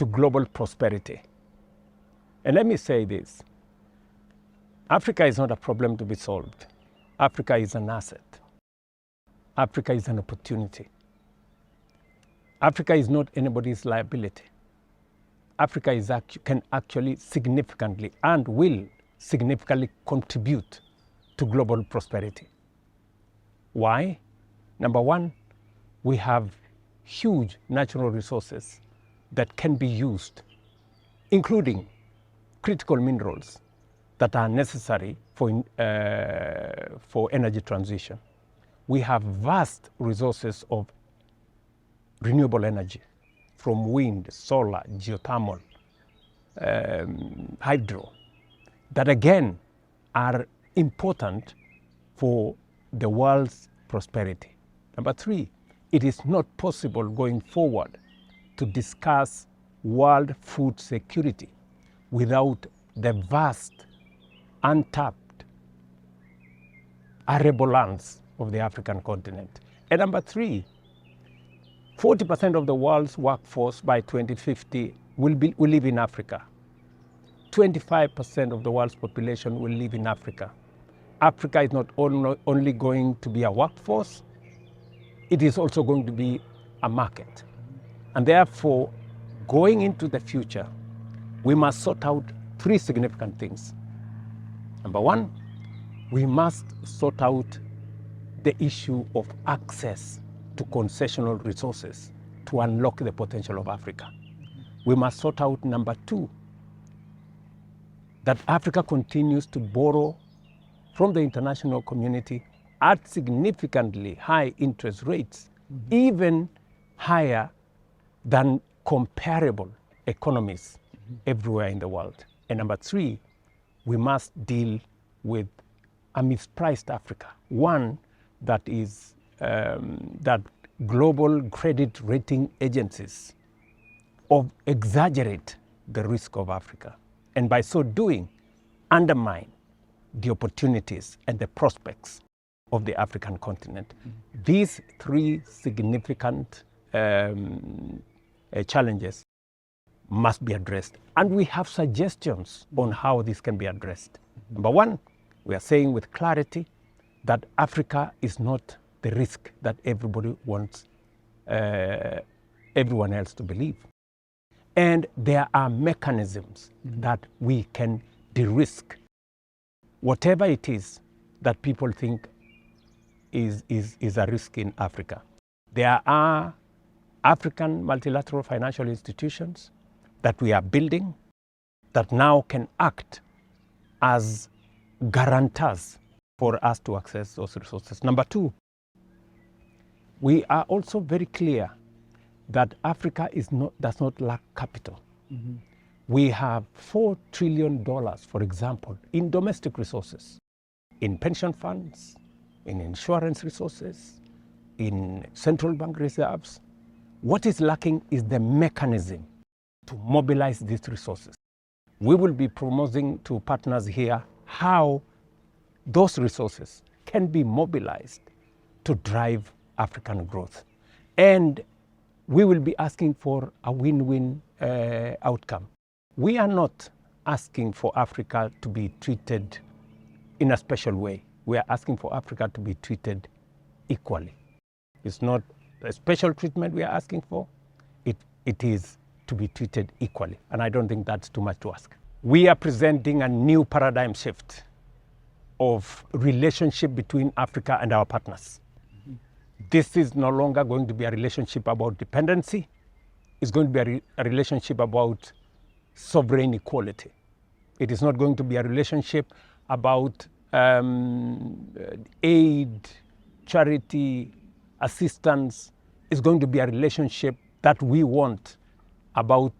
to global prosperity. And let me say this, Africa is not a problem to be solved. Africa is an asset. Africa is an opportunity. Africa is not anybody's liability. Africa can actually significantly and will significantly contribute to global prosperity. Why? Number one, we have huge natural resources that can be used, including critical minerals that are necessary for energy transition. We have vast resources of renewable energy from wind, solar, geothermal, hydro, that again are important for the world's prosperity. Number three, it is not possible going forward to discuss world food security without the vast, untapped, arable lands of the African continent. And number three, 40% of the world's workforce by 2050 will live in Africa. 25% of the world's population will live in Africa. Africa is not only going to be a workforce, it is also going to be a market. And therefore, going into the future, we must sort out three significant things. Number one, we must sort out the issue of access to concessional resources to unlock the potential of Africa. We must sort out number two, that Africa continues to borrow from the international community at significantly high interest rates, even higher than comparable economies everywhere in the world. And number three, we must deal with a mispriced Africa, one that is that global credit rating agencies exaggerate the risk of Africa, and by so doing, undermine the opportunities and the prospects of the African continent. These three significant challenges must be addressed, and we have suggestions on how this can be addressed. Number one, we are saying with clarity that Africa is not the risk that everybody wants everyone else to believe. And there are mechanisms that we can de-risk whatever it is that people think is a risk in Africa. There are African multilateral financial institutions that we are building that now can act as guarantors for us to access those resources. Number two, we are also very clear that Africa does not lack capital. We have $4 trillion, for example, in domestic resources, in pension funds, in insurance resources, in central bank reserves. What is lacking is the mechanism to mobilize these resources. We will be promoting to partners here how those resources can be mobilized to drive African growth. And we will be asking for a win-win outcome. We are not asking for Africa to be treated in a special way. We are asking for Africa to be treated equally. It's not a special treatment we are asking for. It is to be treated equally. And I don't think that's too much to ask. We are presenting a new paradigm shift of relationship between Africa and our partners. This is no longer going to be a relationship about dependency. It's going to be a relationship about sovereign equality. It is not going to be a relationship about aid, charity, assistance. It's going to be a relationship that we want about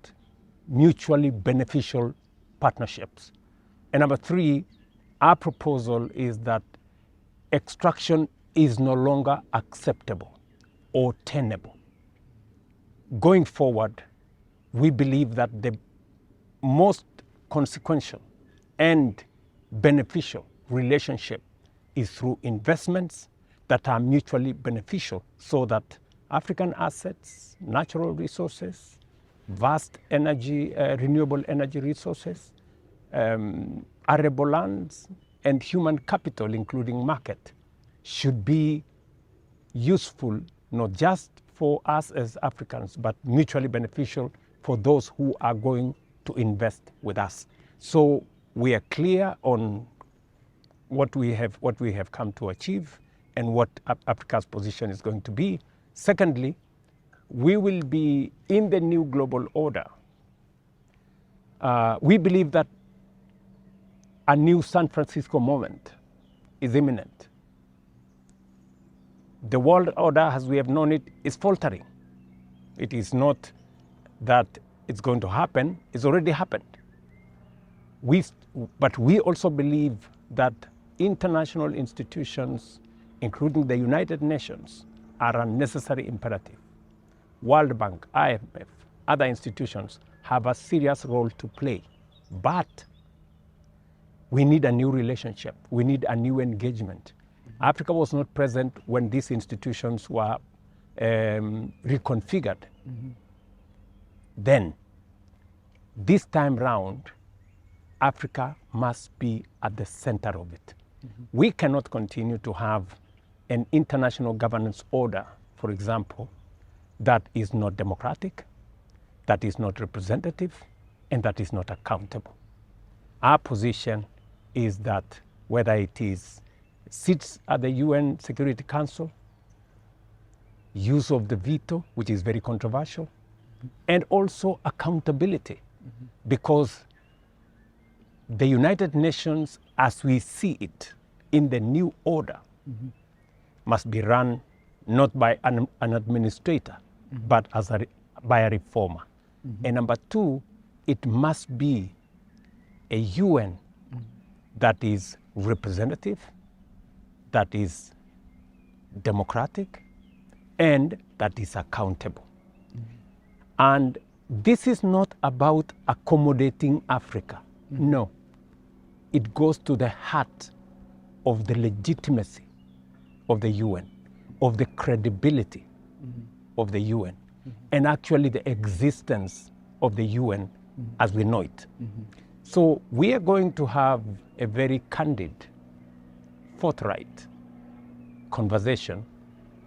mutually beneficial partnerships. And number three, our proposal is that extraction is no longer acceptable or tenable. Going forward, we believe that the most consequential and beneficial relationship is through investments that are mutually beneficial, so that African assets, natural resources, vast energy, renewable energy resources, arable lands, and human capital, including market, should be useful not just for us as Africans, but mutually beneficial for those who are going to invest with us. So we are clear on what we have come to achieve and what Africa's position is going to be. Secondly, we will be in the new global order. We believe that a new San Francisco moment is imminent. The world order, as we have known it, is faltering. It is not that it's going to happen, it's already happened. But we also believe that international institutions, including the United Nations, are a necessary imperative. World Bank, IMF, other institutions have a serious role to play. But we need a new relationship. We need a new engagement. Mm-hmm. Africa was not present when these institutions were reconfigured. Mm-hmm. Then, this time round, Africa must be at the center of it. Mm-hmm. We cannot continue to have an international governance order, for example, that is not democratic, that is not representative, and that is not accountable. Our position is that whether it is seats at the UN Security Council, use of the veto, which is very controversial, and also accountability, because the United Nations, as we see it in the new order, must be run not by an administrator, but by a reformer. And number two, it must be a UN that is representative, that is democratic, and that is accountable. And this is not about accommodating Africa. No. It goes to the heart of the legitimacy of the UN, of the credibility of the UN, and actually the existence of the UN as we know it. So we are going to have a very candid, forthright conversation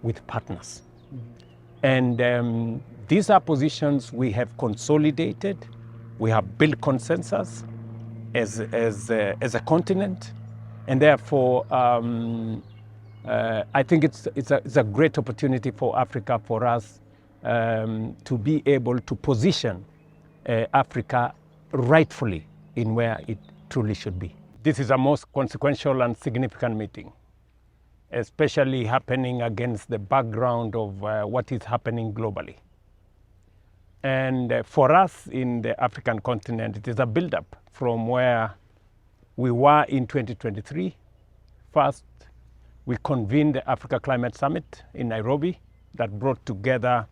with partners. And these are positions we have consolidated. We have built consensus as a continent. And therefore, I think it's a great opportunity for Africa, for us to be able to position Africa rightfully in where it truly should be. This is a most consequential and significant meeting, especially happening against the background of what is happening globally. And for us in the African continent, it is a build-up from where we were in 2023. First, we convened the Africa Climate Summit in Nairobi that brought together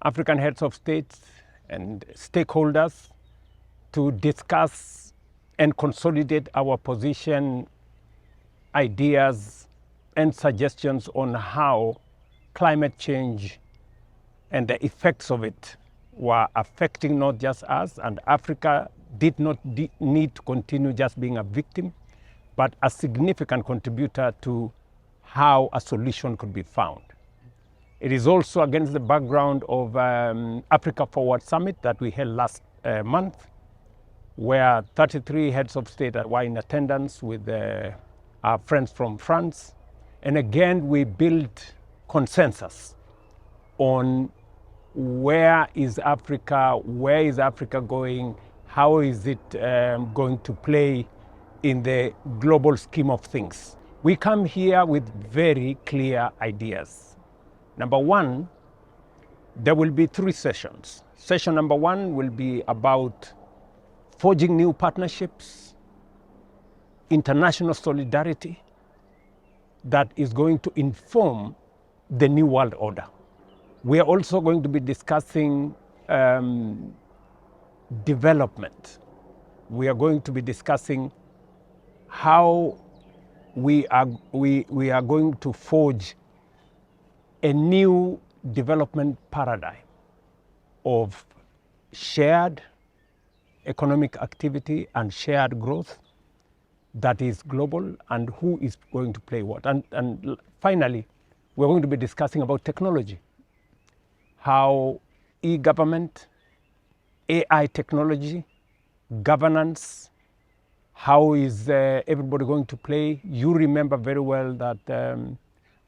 African heads of states and stakeholders to discuss and consolidate our position, ideas, and suggestions on how climate change and the effects of it were affecting not just us, and Africa did not need to continue just being a victim, but a significant contributor to how a solution could be found. It is also against the background of Africa Forward Summit that we held last month, where 33 heads of state were in attendance with our friends from France. And again, we built consensus on where is Africa going, how is it going to play in the global scheme of things. We come here with very clear ideas. Number one, there will be 3 sessions. Session number 1 will be about forging new partnerships, international solidarity that is going to inform the new world order. We are also going to be discussing development. We are going to be discussing how we are going to forge a new development paradigm of shared economic activity and shared growth that is global, and who is going to play what. And finally, we're going to be discussing about technology, how e-government, AI technology, governance, how is everybody going to play. You remember very well that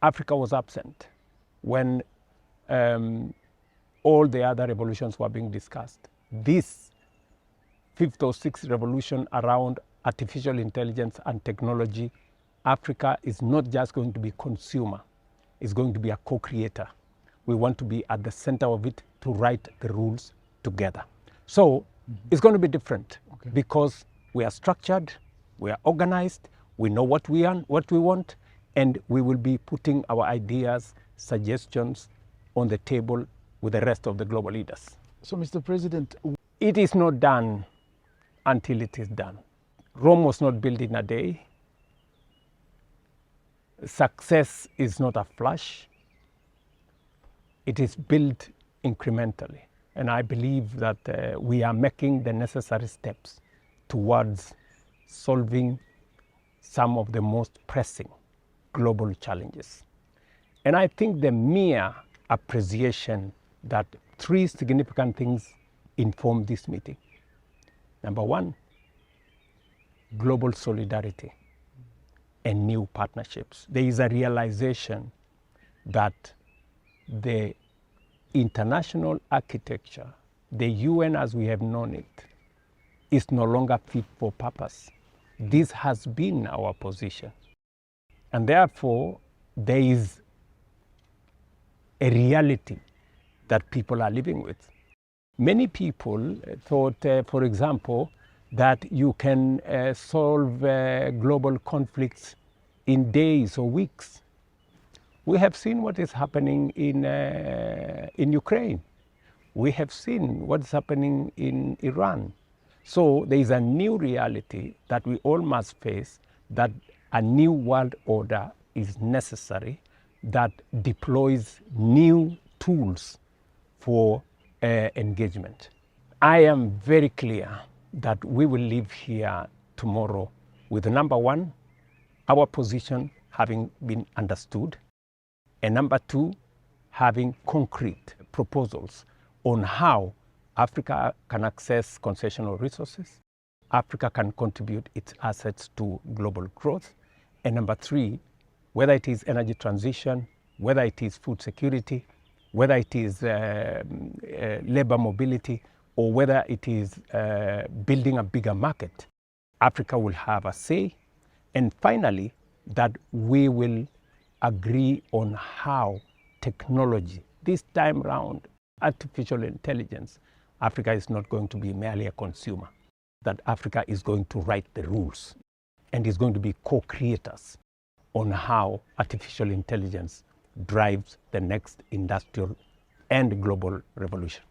Africa was absent when all the other revolutions were being discussed. This fifth or sixth revolution around artificial intelligence and technology, Africa is not just going to be consumer, it's going to be a co-creator. We want to be at the center of it to write the rules together. So it's going to be different because we are structured, we are organized, we know what we want, and we will be putting our ideas, suggestions on the table with the rest of the global leaders. So, Mr. President, it is not done until it is done. Rome was not built in a day. Success is not a flash. It is built incrementally. And I believe that we are making the necessary steps towards solving some of the most pressing global challenges. And I think the mere appreciation that three significant things inform this meeting. Number one, global solidarity and new partnerships. There is a realization that the international architecture, the UN as we have known it, is no longer fit for purpose. This has been our position. And therefore, there is a reality that people are living with. Many people thought, for example, that you can solve global conflicts in days or weeks. We have seen what is happening in Ukraine. We have seen what is happening in Iran. So there is a new reality that we all must face, that a new world order is necessary that deploys new tools for engagement. I am very clear that we will leave here tomorrow with number one, our position having been understood, and number two, having concrete proposals on how Africa can access concessional resources, Africa can contribute its assets to global growth, and number three, whether it is energy transition, whether it is food security, whether it is labor mobility, or whether it is building a bigger market, Africa will have a say. And finally, that we will agree on how technology, this time around, artificial intelligence, Africa is not going to be merely a consumer, that Africa is going to write the rules and is going to be co-creators on how artificial intelligence drives the next industrial and global revolution.